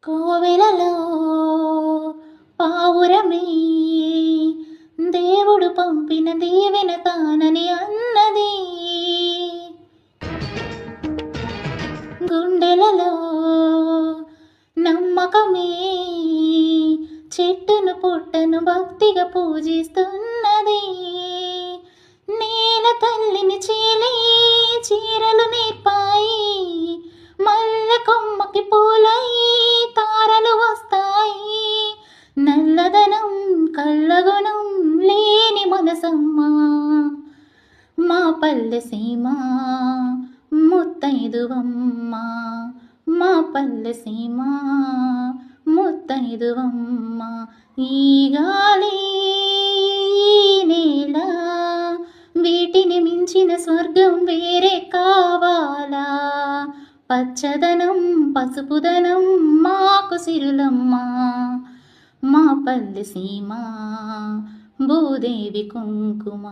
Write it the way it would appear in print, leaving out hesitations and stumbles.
కోవెలలో పావురమే దేవుడు పంపిన దీవెన తానని అన్నది. గుండెలలో నమ్మకమే చెట్టును పుట్టను భక్తిగా పూజిస్తున్నది. నేల తల్లిని చీలి చీరలు నేర్పాయి, మల్లె కొమ్మకి పూలై తారలు వస్తాయి. నల్లదనం కళ్ళగుణం లేని మనసమ్మ మా పల్లె సీమ ముత్తైదువమ్మ, మా పల్లె సీమ ముత్తైదువమ్మ. ఈ గాలి నేల వీటిని మించిన స్వర్గం వేరే కావాలా? పచ్చదనం పసుపుదనం మాకు సిరులమ్మ, మా పల్లె సీమ భూదేవి కుంకుమ.